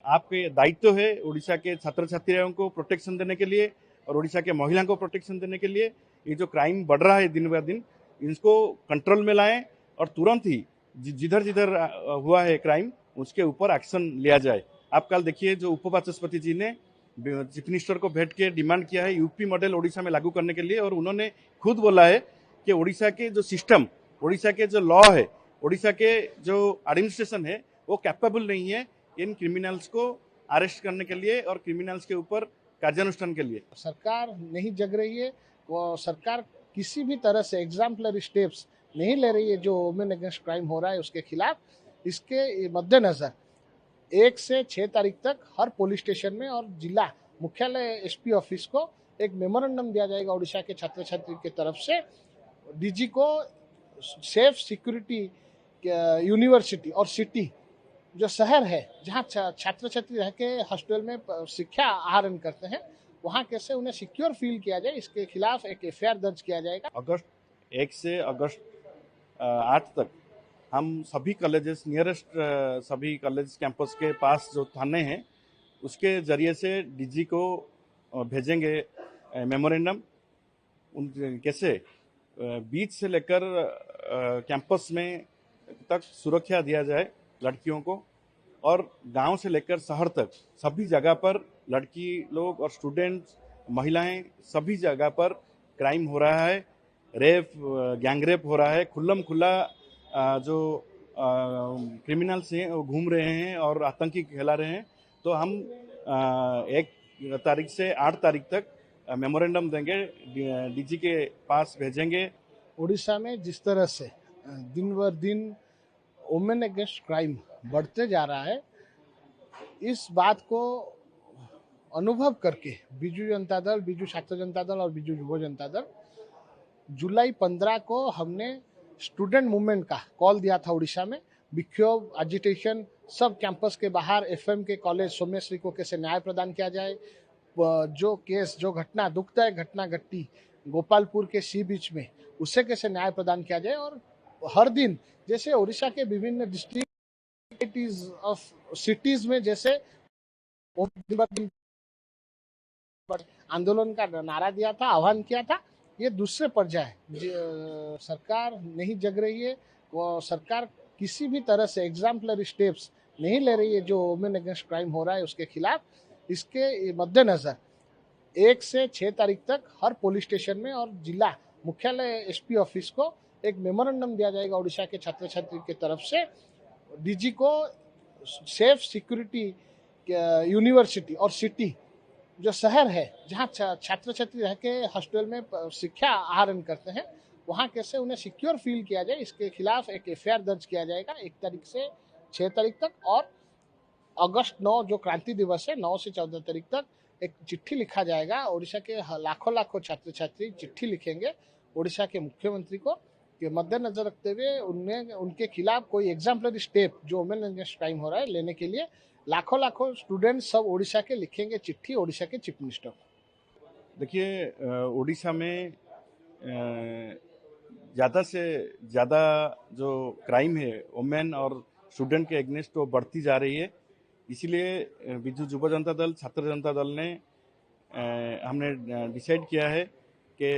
आपके दायित्व है उड़ीसा के छात्र छात्राओं को प्रोटेक्शन देने के लिए और उड़ीसा के महिलाओं को प्रोटेक्शन देने के लिए। ये जो क्राइम बढ़ रहा है दिन ब दिन, इसको कंट्रोल में लाएं और तुरंत ही जिधर जिधर हुआ है क्राइम उसके ऊपर एक्शन लिया जाए। आप कल देखिए जो उप वाचस्पति जी ने चीफ मिनिस्टर को भेंट के डिमांड किया है यूपी मॉडल ओडिशा में लागू करने के लिए, और उन्होंने खुद बोला है कि ओडिशा के जो सिस्टम, ओडिशा के जो लॉ है, ओडिशा के जो एडमिनिस्ट्रेशन है वो कैपेबल नहीं है इन क्रिमिनल्स को अरेस्ट करने के लिए और क्रिमिनल्स के ऊपर कार्यानुष्ठान के लिए। सरकार नहीं जग रही है, वो सरकार किसी भी तरह से एग्जाम्पलरी स्टेप्स नहीं ले रही है जो वुमेन अगेंस्ट क्राइम हो रहा है उसके खिलाफ। इसके मद्देनजर 1 से 6 तारीख तक हर पुलिस स्टेशन में और जिला मुख्यालय एसपी ऑफिस को एक मेमोरेंडम दिया जाएगा उड़ीसा के छात्र छात्री की तरफ से। डीजी को सेफ सिक्योरिटी यूनिवर्सिटी और सिटी जो शहर है जहाँ छात्र छात्री रह के हॉस्टल में शिक्षा आहरण करते हैं, वहाँ कैसे उन्हें सिक्योर फील किया जाए, इसके खिलाफ एक एफआईआर दर्ज किया जाएगा। अगस्त 1 से अगस्त 8 तक हम सभी कॉलेजेस, नियरेस्ट सभी कॉलेज कैंपस के पास जो थाने हैं उसके जरिए से डीजी को भेजेंगे मेमोरेंडम। उन कैसे बीच से लेकर कैंपस में तक सुरक्षा दिया जाए लड़कियों को, और गांव से लेकर शहर तक सभी जगह पर लड़की लोग और स्टूडेंट्स, महिलाएं, सभी जगह पर क्राइम हो रहा है, रेप, गैंग रेप हो रहा है। खुल्लम खुल्ला जो क्रिमिनल्स हैं वो घूम रहे हैं और आतंकी फैला रहे हैं। तो हम 1 तारीख से 8 तारीख तक मेमोरेंडम देंगे, डीजी के पास भेजेंगे। उड़ीसा में जिस तरह से दिन ब दिन वुमेन अगेंस्ट क्राइम बढ़ते जा रहा है, इस बात को अनुभव करके बीजू जनता दल, बीजू छात्र जनता दल और बीजू युवा जनता दल जुलाई 15 को हमने स्टूडेंट मूवमेंट का कॉल दिया था उड़ीसा में। विक्षोभ, एजिटेशन, सब कैंपस के बाहर एफएम के कॉलेज सोमेश्वरी को कैसे न्याय प्रदान किया जाए, जो केस, जो घटना, दुखदायक घटना घटी गोपालपुर के सी बीच में, उससे कैसे न्याय प्रदान किया जाए। और हर दिन जैसे उड़ीसा के विभिन्न डिस्ट्रिक्ट ऑफ सिटीज में जैसे आंदोलन का नारा दिया था, आह्वान किया था, ये दूसरे पर्याय सरकार नहीं जग रही है, वो सरकार किसी भी तरह से एग्जाम्पलरी स्टेप्स नहीं ले रही है जो वुमेन अगेंस्ट क्राइम हो रहा है उसके खिलाफ। इसके मद्देनजर 1 से 6 तारीख तक हर पुलिस स्टेशन में और जिला मुख्यालय एसपी ऑफिस को एक मेमोरेंडम दिया जाएगा उड़ीसा के छात्र छात्री की तरफ से। डीजी को सेफ सिक्योरिटी यूनिवर्सिटी और सिटी जो शहर है जहाँ छात्र छात्री रह के हॉस्टल में शिक्षा आहरण करते हैं, वहाँ कैसे उन्हें सिक्योर फील किया जाए, इसके खिलाफ एक एफआईआर दर्ज किया जाएगा 1 तारीख से 6 तारीख तक। और अगस्त 9 जो क्रांति दिवस है, 9 से 14 तारीख तक एक चिट्ठी लिखा जाएगा। उड़ीसा के लाखों छात्र छात्री चिट्ठी लिखेंगे उड़ीसा के मुख्यमंत्री को के मद्देनजर रखते हुए उनके खिलाफ कोई एग्जाम्पलरी स्टेप जो वुमेन अगेंस्ट क्राइम हो रहा है लेने के लिए लाखों स्टूडेंट सब उड़ीसा के लिखेंगे चिट्ठी उड़ीसा के चीफ मिनिस्टर को। देखिए उड़ीसा में ज़्यादा से ज़्यादा जो क्राइम है वुमेन और स्टूडेंट के एगेंस्ट वो बढ़ती जा रही है। इसीलिए बीजू युवा जनता दल, छात्र जनता दल ने हमने डिसाइड किया है कि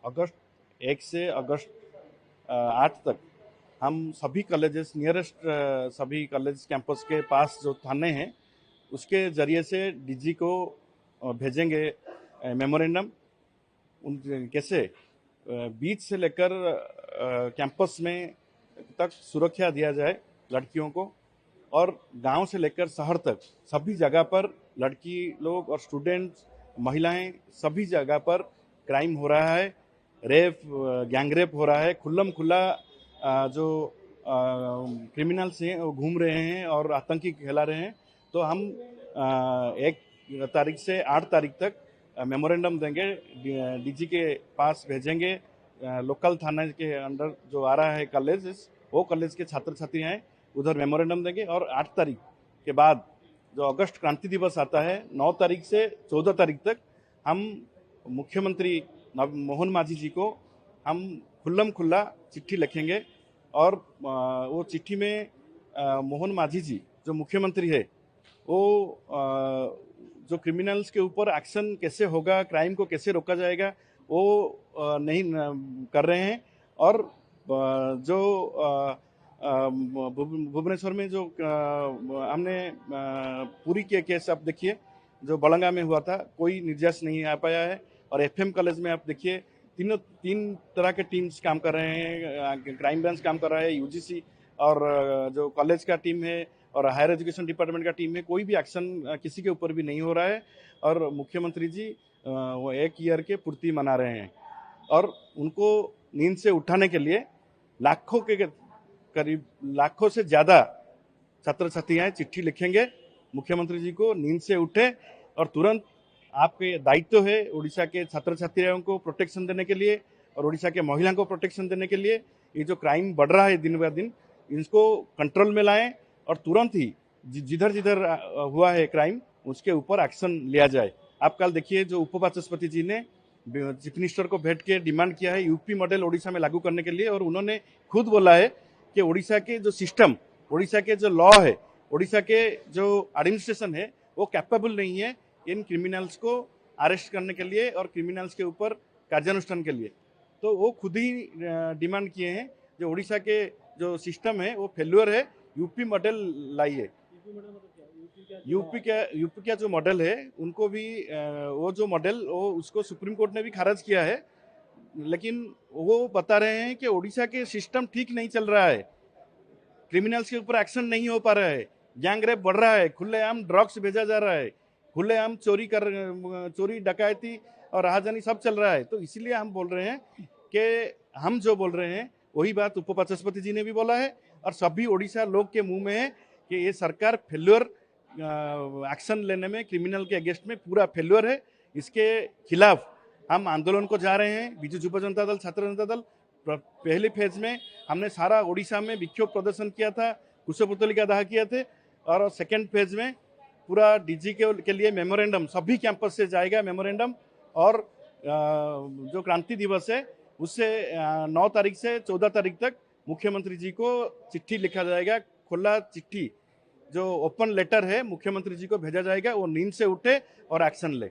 अगस्त 1 से अगस्त 8 तक हम सभी कॉलेजेस, नियरेस्ट सभी कॉलेज कैंपस के पास जो थाने हैं उसके जरिए से डीजी को भेजेंगे मेमोरेंडम। उन कैसे बीच से लेकर कैंपस में तक सुरक्षा दिया जाए लड़कियों को, और गांव से लेकर शहर तक सभी जगह पर लड़की लोग और स्टूडेंट्स, महिलाएं, सभी जगह पर क्राइम हो रहा है, रेप, गैंग रेप हो रहा है। खुल्लम खुल्ला जो क्रिमिनल्स हैं वो घूम रहे हैं और आतंकी फैला रहे हैं। तो हम 1 तारीख से 8 तारीख तक मेमोरेंडम देंगे, डीजी के पास भेजेंगे। लोकल थाने के अंडर जो आ रहा है कॉलेज, वो कॉलेज के छात्र छात्री हैं, उधर मेमोरेंडम देंगे। और 8 तारीख के बाद जो अगस्त क्रांति दिवस आता है, 9 तारीख से 14 तारीख तक हम मुख्यमंत्री मोहन मांझी जी को हम खुल्लम खुल्ला चिट्ठी लिखेंगे। और वो चिट्ठी में मोहन मांझी जी जो मुख्यमंत्री है वो जो क्रिमिनल्स के ऊपर एक्शन कैसे होगा, क्राइम को कैसे रोका जाएगा, वो नहीं कर रहे हैं। और जो भुवनेश्वर में जो हमने पूरी के केस आप देखिए, जो बलंगा में हुआ था, कोई निर्देश नहीं आ पाया है। और एफएम कॉलेज में आप देखिए, तीन तरह के टीम्स काम कर रहे हैं, क्राइम ब्रांच काम कर रहा है, यूजीसी और जो कॉलेज का टीम है और हायर एजुकेशन डिपार्टमेंट का टीम है, कोई भी एक्शन किसी के ऊपर भी नहीं हो रहा है। और मुख्यमंत्री जी वो 1 ईयर के पूर्ति मना रहे हैं और उनको नींद से उठाने के लिए करीब लाखों से ज्यादा छात्र छात्राएं चिट्ठी लिखेंगे मुख्यमंत्री जी को, नींद से उठे और तुरंत आपके दायित्व है उड़ीसा के छात्र छात्राओं को प्रोटेक्शन देने के लिए और उड़ीसा के महिलाओं को प्रोटेक्शन देने के लिए। ये जो क्राइम बढ़ रहा है दिन ब दिन, इसको कंट्रोल में लाएं और तुरंत ही जिधर जिधर हुआ है क्राइम उसके ऊपर एक्शन लिया जाए। आप कल देखिए, जो उप वाचस्पति जी ने चीफ मिनिस्टर को भेंट के डिमांड किया है यूपी मॉडल ओडिशा में लागू करने के लिए, और उन्होंने खुद बोला है कि ओडिशा के जो सिस्टम, ओडिशा के जो लॉ है, ओडिशा के जो एडमिनिस्ट्रेशन है, वो कैपेबल नहीं है इन क्रिमिनल्स को अरेस्ट करने के लिए और क्रिमिनल्स के ऊपर कार्यानुष्ठान के लिए। तो वो खुद ही डिमांड किए हैं, जो ओडिशा के जो सिस्टम है वो फेल्यूर है, यूपी मॉडल लाइए। यूपी का जो मॉडल है, उनको भी वो जो मॉडल वो उसको सुप्रीम कोर्ट ने भी खारिज किया है, लेकिन वो बता रहे हैं कि ओडिशा के सिस्टम ठीक नहीं चल रहा है, क्रिमिनल्स के ऊपर एक्शन नहीं हो पा रहा है, गैंग रेप बढ़ रहा है, खुलेआम ड्रग्स भेजा जा रहा है, खुलेआम चोरी डकैती और राहजानी सब चल रहा है। तो इसलिए हम बोल रहे हैं कि हम जो बोल रहे हैं वही बात उप वाचस्पति जी ने भी बोला है और सभी ओडिशा लोग के मुंह में है कि ये सरकार फेल्यूर एक्शन लेने में, क्रिमिनल के अगेंस्ट में पूरा फेल्यूर है। इसके खिलाफ हम आंदोलन को जा रहे हैं। बिजू युवा जनता दल, छात्र जनता दल, पहले फेज में हमने सारा ओडिशा में विक्षोभ प्रदर्शन किया था, कुशपुतलिका दाह किए थे, और सेकेंड फेज में पूरा डीजी के लिए मेमोरेंडम सभी कैंपस से जाएगा मेमोरेंडम। और जो क्रांति दिवस है उससे 9 तारीख से 14 तारीख तक मुख्यमंत्री जी को चिट्ठी लिखा जाएगा, खुला चिट्ठी, जो ओपन लेटर है मुख्यमंत्री जी को भेजा जाएगा, वो नींद से उठे और एक्शन ले।